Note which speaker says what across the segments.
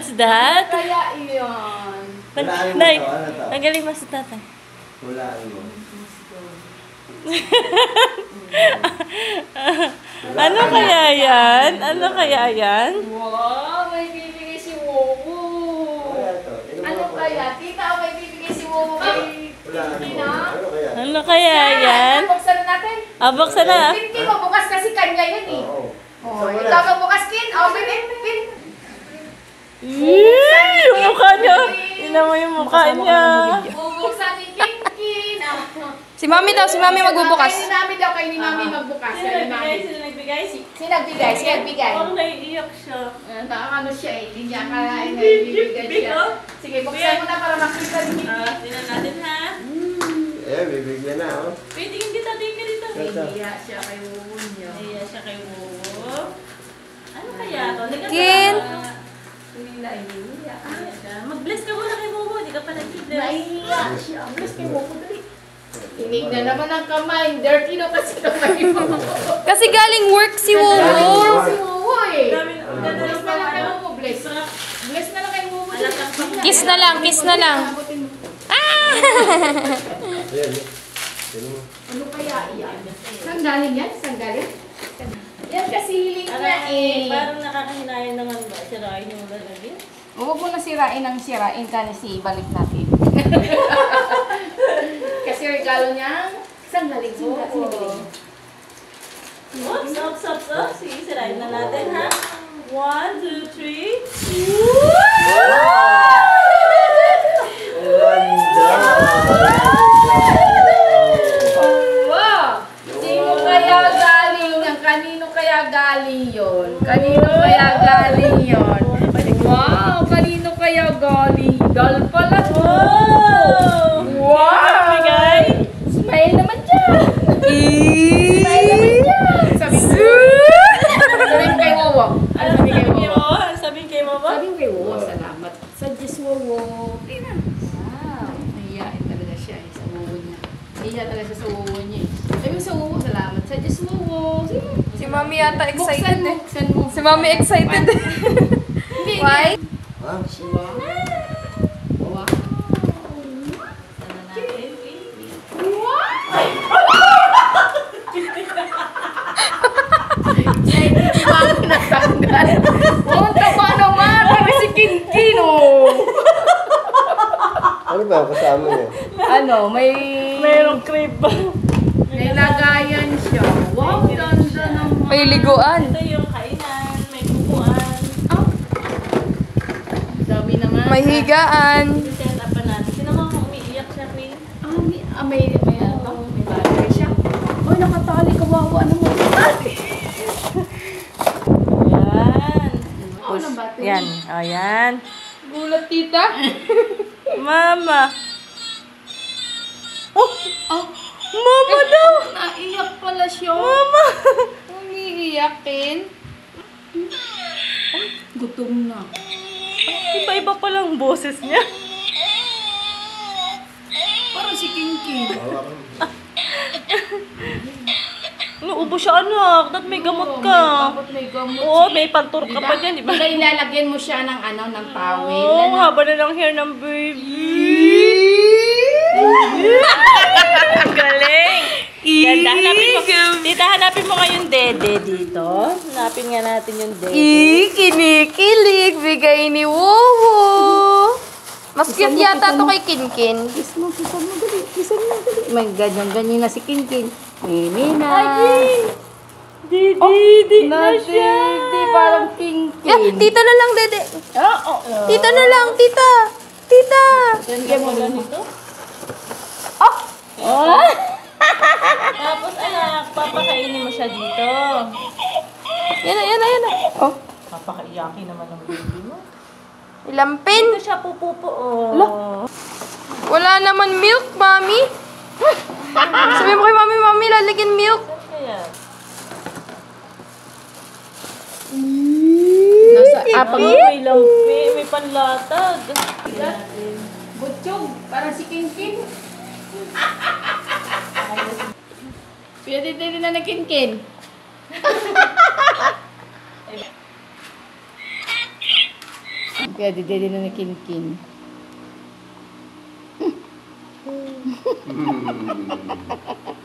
Speaker 1: What's that?
Speaker 2: Kaya iyon.
Speaker 1: Nay, nagaling mo si tatay.
Speaker 3: Hulaan mo.
Speaker 1: Ano kaya yan? Ano kaya yan?
Speaker 2: Wow, may bibigay si Wowo. Ano kaya? Tita, may bibigay si Wowo kay Tina?
Speaker 1: Ano kaya yan?
Speaker 2: Buksan na natin.
Speaker 1: Buksan na.
Speaker 2: Kin, mabukas kasi kanya yun eh. Oh, ikaw magbukas, Kin. Oh, Kin.
Speaker 1: Yung mukha niya. Tingnan mo yung mukha niya.
Speaker 2: Bubuksan ni Kin.
Speaker 4: Si Mami daw, si Mami magbubukas.
Speaker 2: Kay ni Mami magbukas.
Speaker 1: Sino nagbigay?
Speaker 2: Sino nagbigay?
Speaker 1: Parang naiiyak siya.
Speaker 2: Nakakano siya eh. Hindi niya akalain na ibibigay siya. Sige, buksan mo na para makita niyo.
Speaker 1: Tingnan natin ha.
Speaker 3: Bibigyan na, oh.
Speaker 1: Pwede hindi tingin ka dito.
Speaker 2: Nahiya siya kay Wowo niya.
Speaker 1: Nahiya siya kay Wowo. Ano kaya to?
Speaker 4: Kin.
Speaker 2: Hindi na ihiya.
Speaker 1: Mag-bless ka muna kay Wowo. Hindi ka pa nag-bless.
Speaker 2: Nahiya siya. Bless kay Wowo dali. Tinig na naman ang kamay. Dirty no kasi kamay mo.
Speaker 4: Kasi galing work si Wowo.
Speaker 2: Si Wowo eh. Bless na lang kay Wowo. Bless. Bless na lang kay Wowo.
Speaker 4: Kiss na lang, kiss na lang.
Speaker 3: Ayan.
Speaker 2: Ano kaya iyan? Saan galing yan? Saan galing? Yan kasi hiling na eh.
Speaker 1: Parang nakakahinayang naman ba? Sirain yung lalagyan.
Speaker 2: Huwag mo na sirain ang sirain kasi ibalik natin. Kasi regalo niya, saan galing? Saan galing?
Speaker 1: Oops. Sige, sirain na natin ha. 1, 2, 3.
Speaker 2: Wow! Sino kaya galing yan? Kanino kaya galing yun? Kanino kaya galing yun? Wow! Kanino kaya galing? Dal pala to! Wow!
Speaker 1: Bigay.
Speaker 2: Smile naman dyan! Smile naman dyan! Sabihin kay Wowo. Sabihin kay Wowo.
Speaker 1: Sabihin kay Wowo?
Speaker 2: Sabihin kay Wowo, salamat. Sa Diyos Wowo. Tina. Wow. Nahiyain talaga siya eh, sa Wowo niya. Nahiya talaga siya sa Wowo niya eh. Sabi sa Wowo, salamat. Sa Diyos Wowo.
Speaker 4: Si Mami yata excited eh.
Speaker 2: Buksan mo.
Speaker 4: Si Mami excited eh. Why?
Speaker 3: Ha?
Speaker 2: Wow.
Speaker 1: Sana natin.
Speaker 2: Oh, tama naman! Kami si Kinkin, oh!
Speaker 3: Ano ba kasama niya?
Speaker 2: Ano,
Speaker 1: Mayroong crib ba?
Speaker 2: may lagayan siya. Wow, ganda naman.
Speaker 4: May liguan.
Speaker 1: Ito yung kainan, may kukuan.
Speaker 2: Oh. Dami naman.
Speaker 4: May higaan.
Speaker 1: Ito set up pa natin. Sino mo kung umiiyak siya, Queen?
Speaker 2: May ano? May bagay siya. Uy, nakatali. Kawawa naman.
Speaker 1: Ayan.
Speaker 2: Push.
Speaker 1: Yan. Ayan.
Speaker 2: Gulat, tita.
Speaker 1: Mama.
Speaker 2: Oh!
Speaker 1: Mama daw.
Speaker 2: Naiyak pala siya.
Speaker 1: Mama.
Speaker 2: Umiiyakin. Ay, gutom na.
Speaker 1: Iba-iba palang boses niya.
Speaker 2: Parang si Kinkin.
Speaker 1: Ubo siya anak. Dapat may gamot ka.
Speaker 2: Dapat may gamot.
Speaker 1: Oo, may pantur ka pa dyan, di ba?
Speaker 2: Diba ilalagyan mo siya ng ano, ng towel?
Speaker 1: Oo, haba na lang hair ng baby. Ang galing. Ganda. Hanapin mo. Tita, hanapin mo nga yung dede dito. Hanapin nga natin yung dede.
Speaker 4: Kinikilig. Bigay ni Wowo. Mas cute yata to kay Kinkin.
Speaker 2: Kiss mo dali. Kiss mo dali. May ganyan na si Kinkin. Mimi na.
Speaker 1: Didi na siya.
Speaker 2: Di parang Kinkin.
Speaker 4: Yeah, tita na lang, dede.
Speaker 2: Oo.
Speaker 4: Tita na lang, tita. Tita.
Speaker 1: Ganda mo ganito.
Speaker 2: Oh!
Speaker 1: Tapos anak, papakainin mo siya dito.
Speaker 4: Yan na. Oh,
Speaker 1: Papakaiyakin naman ng baby mo.
Speaker 4: ilampin.
Speaker 1: Dito siya pupupo. Oh.
Speaker 4: Wala naman milk, Mami. Sabi mo kay Mami, lalagyan milk.
Speaker 1: Kaya.
Speaker 2: Nasa
Speaker 1: Apang may lampi, may panlatag.
Speaker 2: Butchog. Parang si Kinkin. Pinatitili na Kinkin. Kaya dede na ni Kinkin.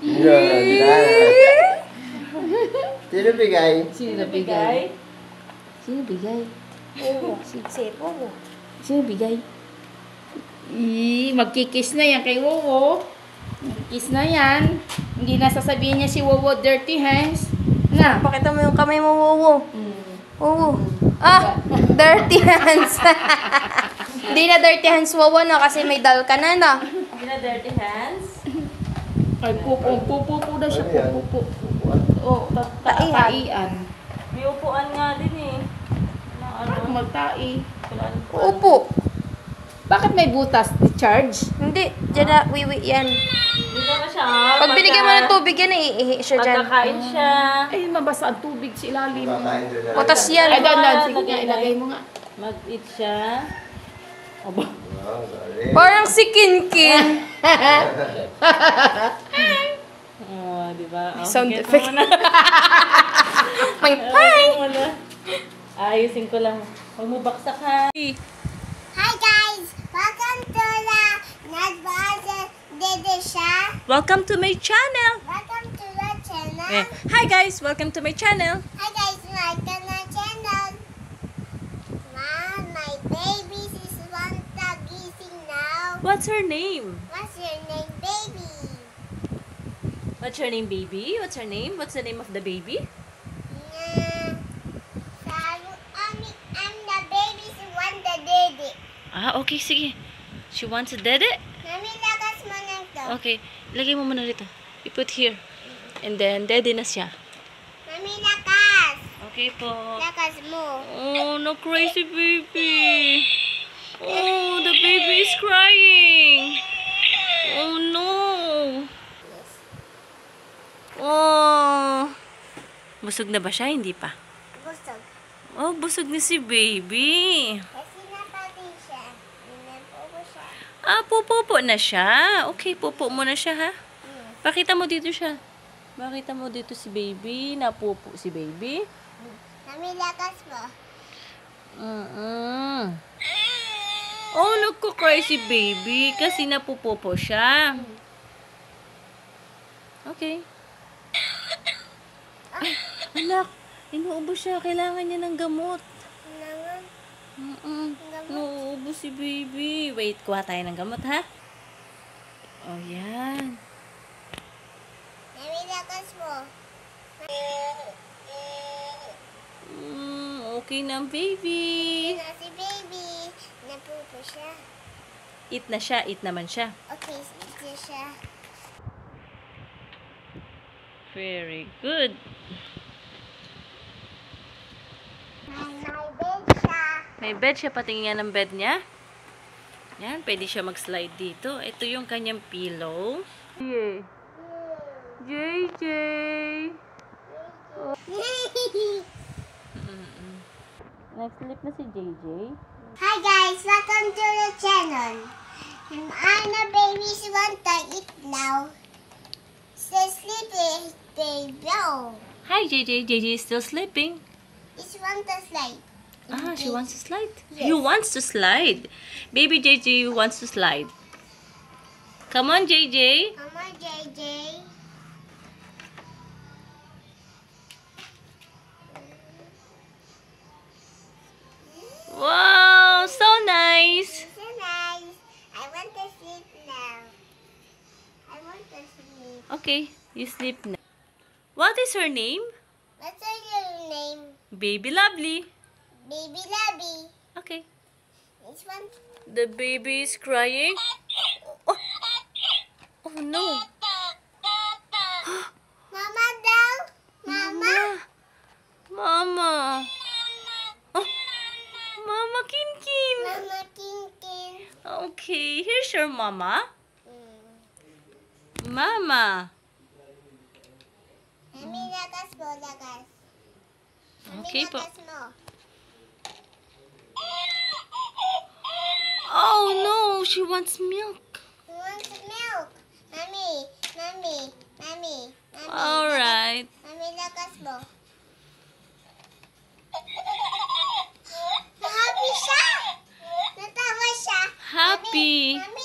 Speaker 3: Ganda. Sino bigay?
Speaker 2: Sino nabigay? Sino bigay? Sino bigay? Magkikis na yan kay Wowo. Magkikis na yan. Hindi na sasabihin niya si Wowo dirty hands. Na.
Speaker 4: Pakita mo yung kamay mo, Wowo. Oo. Ah, dirty hands. Hindi na dirty hands, Wowo, no? Kasi may dal ka na, no?
Speaker 1: Hindi na dirty hands.
Speaker 2: Ay, pupo na siya.
Speaker 3: Ano yan?
Speaker 2: Pupo. Oh, taian.
Speaker 1: May upuan nga din eh. Na ano?
Speaker 2: Magtai.
Speaker 4: Upo.
Speaker 2: Bakit may butas? Charge?
Speaker 4: Hindi, dyan na, wiwi yan.
Speaker 1: Dito na siya.
Speaker 4: Pag binigyan mo ng tubig yan, iihi siya dyan.
Speaker 1: Pagkakain siya.
Speaker 2: Ay, mabasa ang tubig sa ilalim.
Speaker 3: Kakain doon na.
Speaker 4: Utas yan.
Speaker 2: Ay, dan. Sige nga, ilagay mo nga.
Speaker 1: Mag-eat siya. Aba.
Speaker 3: Wow, sorry.
Speaker 4: Parang si Kinkin.
Speaker 1: Oh, di ba? Oh,
Speaker 4: Sound
Speaker 1: get mo
Speaker 4: effect.
Speaker 1: muna.
Speaker 4: May
Speaker 1: Ayusin mo muna. Ayusin ko lang. Huwag mo baksak ha.
Speaker 5: Hi guys! Welcome to the Nagbaza Dede Sha.
Speaker 1: Welcome to my channel.
Speaker 5: Welcome to the channel.
Speaker 1: Eh, hi guys, welcome to my channel.
Speaker 5: Hi guys, welcome to the channel. Mom, my baby is one gising now.
Speaker 1: What's her name?
Speaker 5: What's your name, baby?
Speaker 1: What's your name, baby? What's her name? What's the name of the baby?
Speaker 5: I'm the baby's one the dede.
Speaker 1: Ah, okay, sige. She wants a dede?
Speaker 5: Mami, lakas mo na ito.
Speaker 1: Okay, lagay mo muna dito. You put here. And then, dede na siya.
Speaker 5: Mami, lakas.
Speaker 1: Okay po.
Speaker 5: Lakas mo.
Speaker 1: Oh, no crazy baby. Oh, the baby is crying. Oh, no. Oh. Busog na ba siya? Hindi pa.
Speaker 5: Busog.
Speaker 1: Oh, busog na si baby.
Speaker 5: Kasi napati siya. Pinapupo siya.
Speaker 1: Ah, pupupo na siya. Okay, pupo mo na siya, ha? Pakita mo dito siya. Pakita mo dito si baby. Napupo si baby.
Speaker 5: Mami, lakas mo.
Speaker 1: Oh, nagko-cry si baby kasi napupupo siya. Okay. Ay, anak, inuubos siya. Kailangan niya ng gamot.
Speaker 5: Nangan.
Speaker 1: Inuubos si baby. Wait, kuha tayo ng gamot, ha? Oh, yan.
Speaker 5: Mami, lakas mo.
Speaker 1: Okay na ang baby.
Speaker 5: Na si baby. Napupo siya.
Speaker 1: Eat na siya. Eat naman siya.
Speaker 5: Okay, ito siya.
Speaker 1: Very good.
Speaker 5: My bed siya.
Speaker 1: May bed siya. Patingin ng bed niya. Yan. Pwede siya mag-slide dito. Ito yung kanyang pillow. Yeah. JJ. Nag-sleep na si JJ.
Speaker 5: Hi guys, welcome to the channel. I'm the baby's one to eat now. So sleepy, baby.
Speaker 1: Hi, JJ. JJ is still sleeping.
Speaker 5: It's one to slide.
Speaker 1: Ah, she wants to slide.
Speaker 5: Yes.
Speaker 1: He wants to slide. Baby JJ wants to slide. Come on, JJ.
Speaker 5: Come on, JJ.
Speaker 1: Wow, so nice.
Speaker 5: So nice. I want to sleep now. I want to sleep.
Speaker 1: Okay, you sleep now. What is her name?
Speaker 5: What's your name?
Speaker 1: Baby Lovely.
Speaker 5: Baby Labby.
Speaker 1: Okay.
Speaker 5: This one.
Speaker 1: The baby is crying. Oh, oh no.
Speaker 5: Mama daw. Mama.
Speaker 1: Mama. Oh, Mama Kinkin.
Speaker 5: Mama Kinkin.
Speaker 1: Okay, here's your mama. Mama.
Speaker 5: Mami, lakas mo, lakas. Mami,
Speaker 1: Okay po.
Speaker 5: lakas mo.
Speaker 1: Oh no, she wants milk.
Speaker 5: Who wants milk? Mami, Mami, Mami, Mami.
Speaker 1: Alright.
Speaker 5: Mami, lakas mo. Happy siya!
Speaker 1: Sleepy.